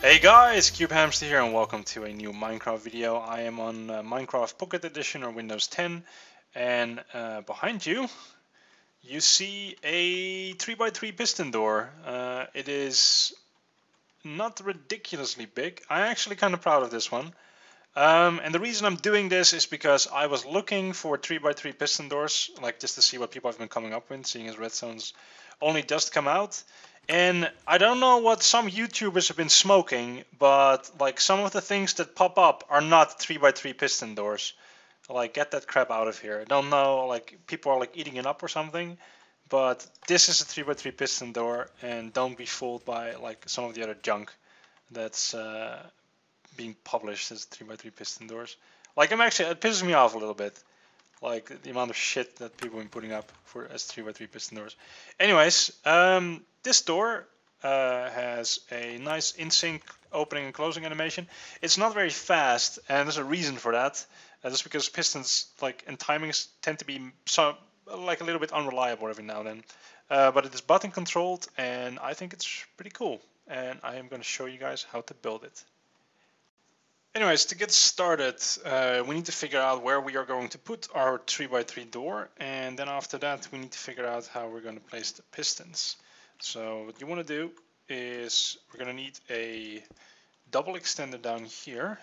Hey guys, Cubehamster here and welcome to a new Minecraft video. I am on Minecraft Pocket Edition or Windows 10 and behind you, you see a 3x3 piston door. It is not ridiculously big. I'm actually kind of proud of this one. And the reason I'm doing this is because I was looking for 3x3 piston doors, like just to see what people have been coming up with, seeing as Redstone's only just come out. And I don't know what some YouTubers have been smoking, but like some of the things that pop up are not 3x3 piston doors. Like, get that crap out of here. I don't know, like people are like eating it up or something, but this is a 3x3 piston door, and don't be fooled by like some of the other junk that's being published as 3x3 piston doors. Like, it pisses me off a little bit. Like the amount of shit that people have been putting up for as 3x3 piston doors. Anyways, this door has a nice in-sync opening and closing animation. It's not very fast, and there's a reason for that. That's because pistons and timings tend to be a little bit unreliable every now and then. But it is button controlled, and I think it's pretty cool. And I am going to show you guys how to build it. Anyways, to get started, we need to figure out where we are going to put our 3x3 door, and then after that we need to figure out how we're going to place the pistons. So what you want to do is we're going to need a double extender down here,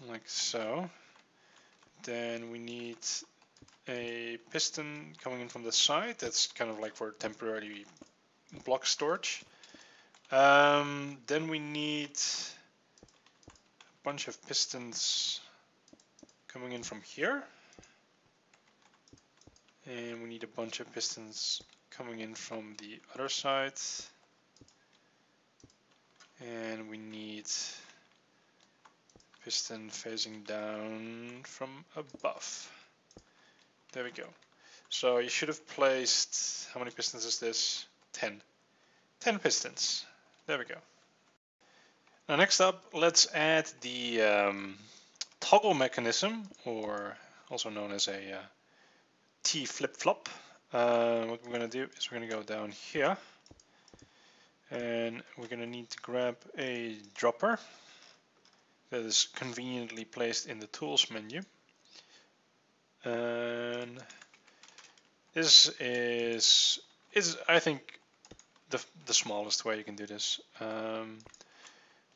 like so. Then we need a piston coming in from the side. That's kind of like for temporary block storage. Then we need bunch of pistons coming in from here, and we need a bunch of pistons coming in from the other side, and we need piston facing down from above. There we go. So you should have placed, how many pistons is this? 10 pistons. There we go. Now next up, let's add the toggle mechanism, or also known as a T flip-flop. What we're going to do is we're going to go down here, and we're going to need to grab a dropper that is conveniently placed in the tools menu. And this is I think the smallest way you can do this.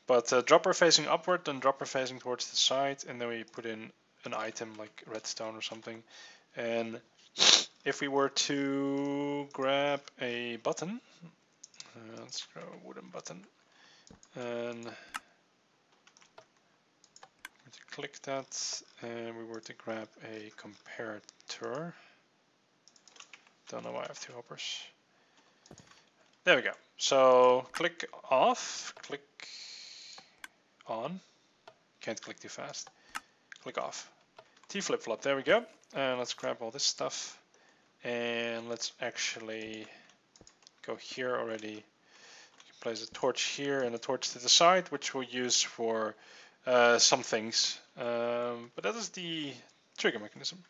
But dropper facing upward, then dropper facing towards the side, and then we put in an item like redstone or something. And if we were to grab a button, let's grab a wooden button, and click that, and we were to grab a comparator. Don't know why I have two hoppers. There we go. So click off, click on. Can't click too fast. Click off. T flip-flop, there we go. And let's grab all this stuff. And let's actually go here already. You can place a torch here and a torch to the side, which we'll use for some things. But that is the trigger mechanism.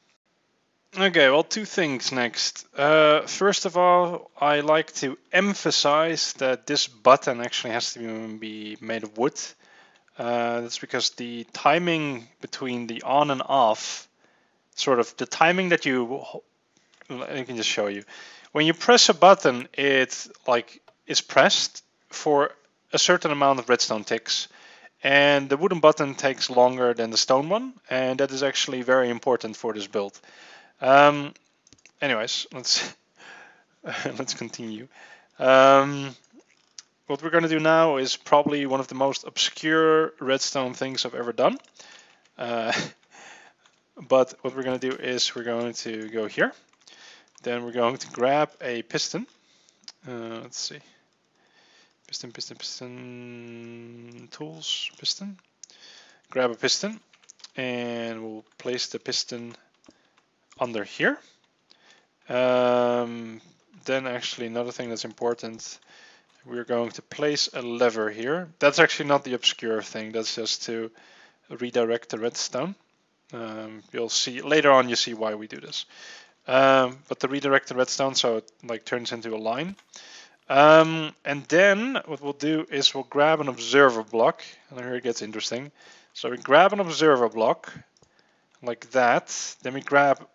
Okay, well, two things next. First of all, I like to emphasize that this button actually has to be made of wood. That's because the timing between the on and off, sort of the timing that I can just show you. When you press a button, it is pressed for a certain amount of redstone ticks, and the wooden button takes longer than the stone one, and that is actually very important for this build. Anyways, let's let's continue. What we're going to do now is probably one of the most obscure redstone things I've ever done. But what we're going to do is we're going to go here. Then we're going to grab a piston. Let's see. Piston, tools, piston. Grab a piston, and we'll place the piston under here. Then actually another thing that's important, we're going to place a lever here. That's actually not the obscure thing, that's just to redirect the redstone. You'll see later on, you see why we do this. But to redirect the redstone so it turns into a line, And then what we'll do is we'll grab an observer block, and here it gets interesting. So we grab an observer block like that, then we grab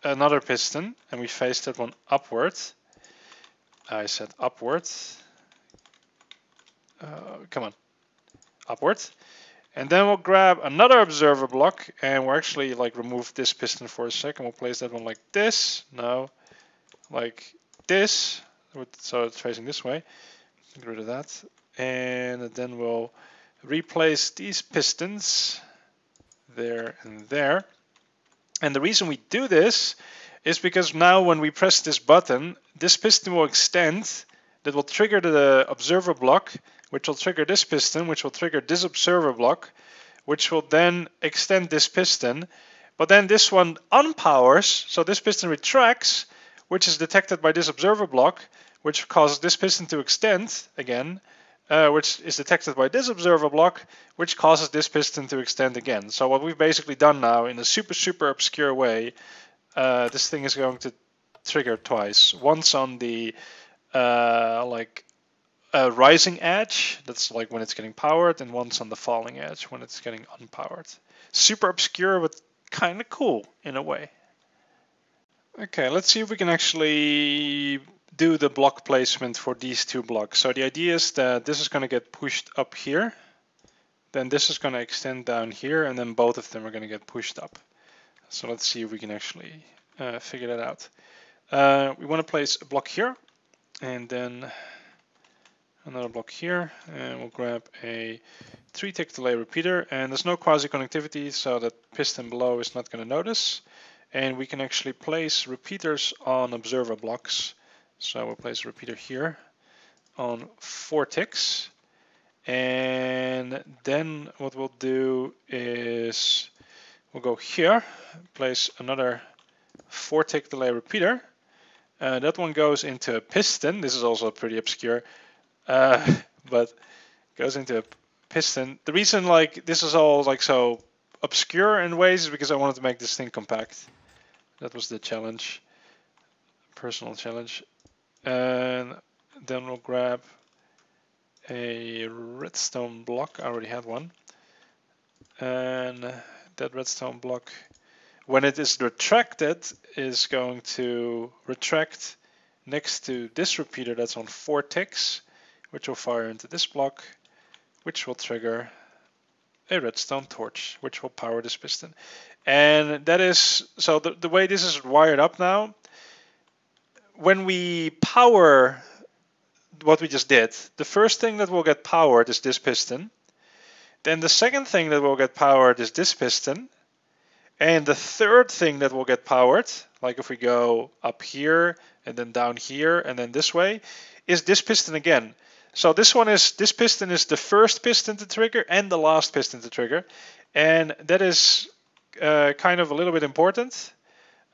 another piston and we face that one upward. I said upward. Come on, upward. And then we'll grab another observer block and we'll actually like remove this piston for a second. We'll place that one like this. No, like this. So it's facing this way. Get rid of that. And then we'll replace these pistons there and there. And the reason we do this is because now when we press this button, this piston will extend. That will trigger the observer block, which will trigger this piston, which will trigger this observer block, which will then extend this piston. But then this one unpowers, so this piston retracts, which is detected by this observer block, which causes this piston to extend again, which is detected by this observer block, which causes this piston to extend again. So what we've basically done now in a super obscure way, this thing is going to trigger twice. Once on the rising edge, that's like when it's getting powered, and once on the falling edge when it's getting unpowered. Super obscure, but kind of cool in a way. Okay, let's see if we can actually do the block placement for these two blocks. So the idea is that this is going to get pushed up here, then this is going to extend down here, and then both of them are going to get pushed up. So let's see if we can actually figure that out. We want to place a block here, and then another block here, and we'll grab a 3-tick delay repeater, and there's no quasi-connectivity, so that piston below is not going to notice. And we can actually place repeaters on observer blocks. So we'll place a repeater here on 4 ticks. And then what we'll do is we'll go here, place another 4-tick delay repeater. That one goes into a piston. This is also pretty obscure, but goes into a piston. The reason like this is all like so obscure in ways is because I wanted to make this thing compact. That was the challenge, personal challenge. And then we'll grab a redstone block. I already had one. And that redstone block, when it is retracted, is going to retract next to this repeater that's on 4 ticks, which will fire into this block, which will trigger a redstone torch, which will power this piston. And that is, so the way this is wired up now, when we power what we just did, the first thing that will get powered is this piston. Then the second thing that will get powered is this piston. And the third thing that will get powered, like if we go up here and then down here and then this way, is this piston again. So this piston is the first piston to trigger and the last piston to trigger. And that is kind of a little bit important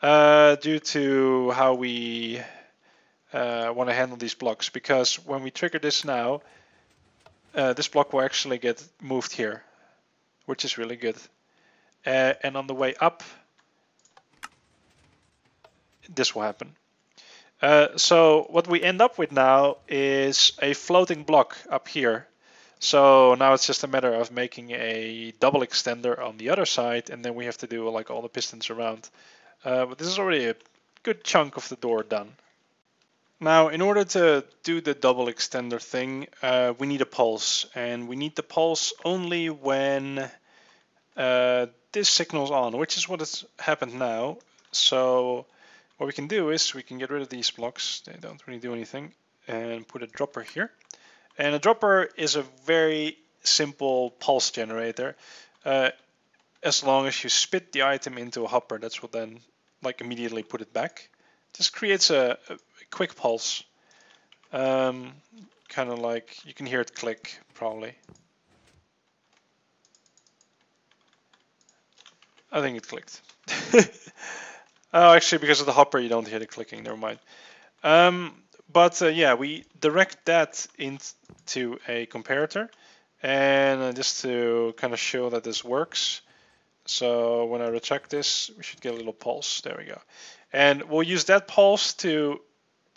due to how we want to handle these blocks, because when we trigger this now, this block will actually get moved here, which is really good. And on the way up, this will happen. So what we end up with now is a floating block up here. So now it's just a matter of making a double extender on the other side, and then we have to do like all the pistons around. But this is already a good chunk of the door done. Now, in order to do the double extender thing, we need a pulse, and we need the pulse only when this signal's on, which is what has happened now. So what we can do is we can get rid of these blocks, they don't really do anything, and put a dropper here. And a dropper is a very simple pulse generator. As long as you spit the item into a hopper, that's what then like immediately put it back. This creates a quick pulse. Kind of like, you can hear it click probably. I think it clicked. Oh, actually, because of the hopper, you don't hear the clicking. Never mind. Yeah, we direct that into a comparator, and just to kind of show that this works. So when I retract this, we should get a little pulse. There we go. And we'll use that pulse to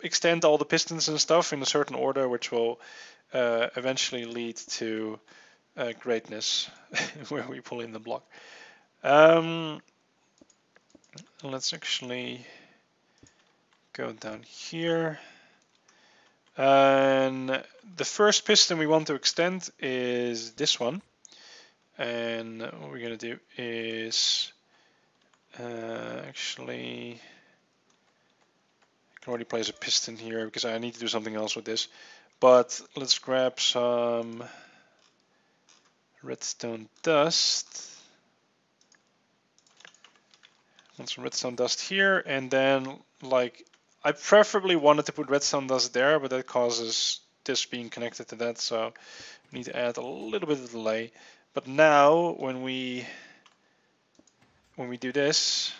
extend all the pistons and stuff in a certain order, which will eventually lead to greatness where we pull in the block. Let's actually go down here. And the first piston we want to extend is this one. And what we're going to do is actually, I can already place a piston here because I need to do something else with this. But let's grab some redstone dust. Want some redstone dust here, and then like I preferably wanted to put redstone dust there, but that causes this being connected to that, so we need to add a little bit of delay. But now when we do this,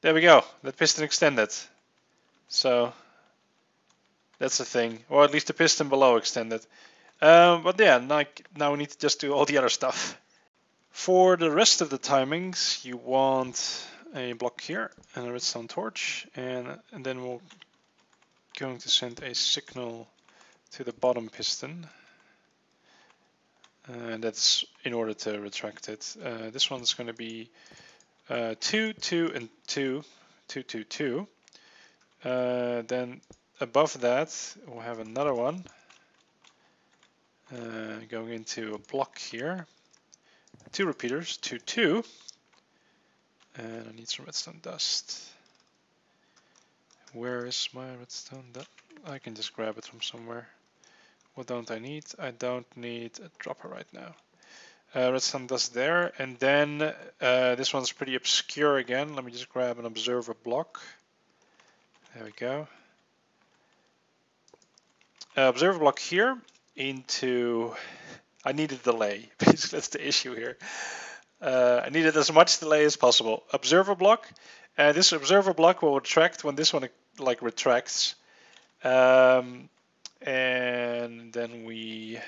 there we go, that piston extended. So that's the thing, or at least the piston below extended. But yeah, now we need to just do all the other stuff. For the rest of the timings, you want a block here and a redstone torch, and then we're going to send a signal to the bottom piston, and that's in order to retract it. This one's going to be 2, 2, and 2, 2, 2, 2. Then above that, we'll have another one going into a block here. 2 repeaters, 2, 2, and I need some redstone dust. Where is my redstone dust? I can just grab it from somewhere. What don't I need? I don't need a dropper right now. Redstone dust there, and then this one's pretty obscure again. Let me just grab an observer block. There we go. Observer block here into. I need a delay. Basically, that's the issue here. I needed as much delay as possible. Observer block. This observer block will retract when this one like retracts. And then we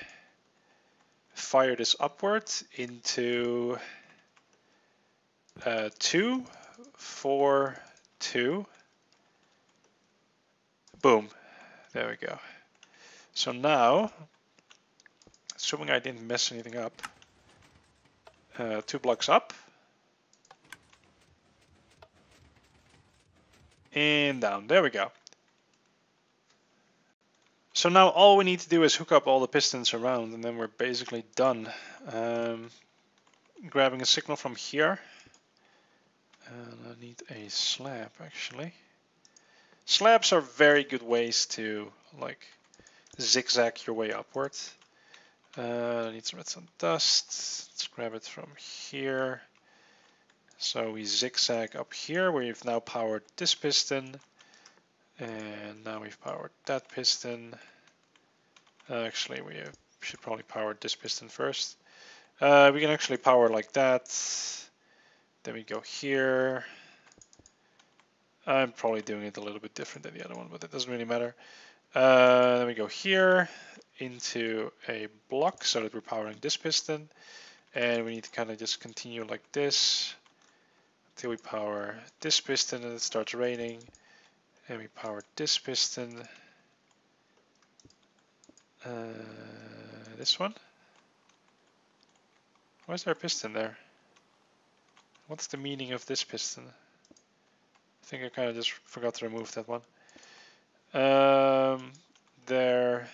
fire this upward into 2, 4, 2. Boom. There we go. So now, assuming I didn't mess anything up, 2 blocks up and down. There we go. So now all we need to do is hook up all the pistons around, and then we're basically done. Grabbing a signal from here. And I need a slab actually. Slabs are very good ways to like zigzag your way upward. I need some redstone dust. Let's grab it from here. So we zigzag up here where we've now powered this piston. And now we've powered that piston. Actually, we should probably power this piston first. We can actually power like that. Then we go here. I'm probably doing it a little bit different than the other one, but it doesn't really matter. Then we go here into a block so that we're powering this piston. And we need to kind of just continue like this until we power this piston and it starts raining. And we power this piston. This one. Why is there a piston there? What's the meaning of this piston? I think I kind of just forgot to remove that one. There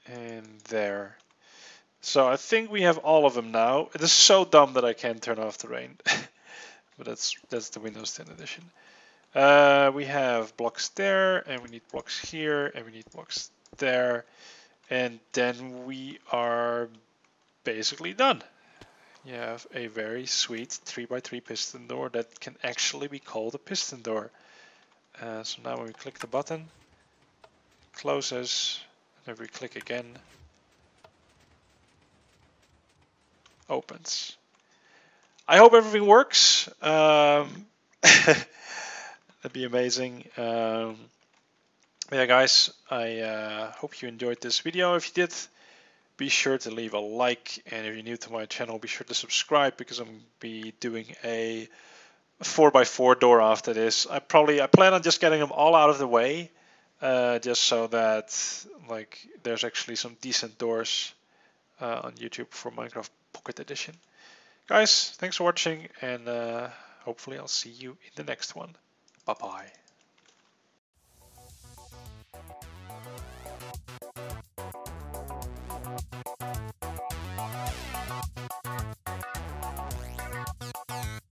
and there. So I think we have all of them now. It is so dumb that I can't turn off the rain. But that's the Windows 10 edition. We have blocks there, and we need blocks here, and we need blocks there, and then we are basically done. You have a very sweet 3x3 piston door that can actually be called a piston door. So now when we click the button, it closes, and if we click again, opens. I hope everything works. That'd be amazing. Yeah, guys, I hope you enjoyed this video. If you did, be sure to leave a like, and if you're new to my channel, be sure to subscribe because I'm going to be doing a 4x4 door after this. I plan on just getting them all out of the way, just so that like there's actually some decent doors on YouTube for Minecraft Pocket Edition. Guys, thanks for watching, and hopefully I'll see you in the next one. Bye bye.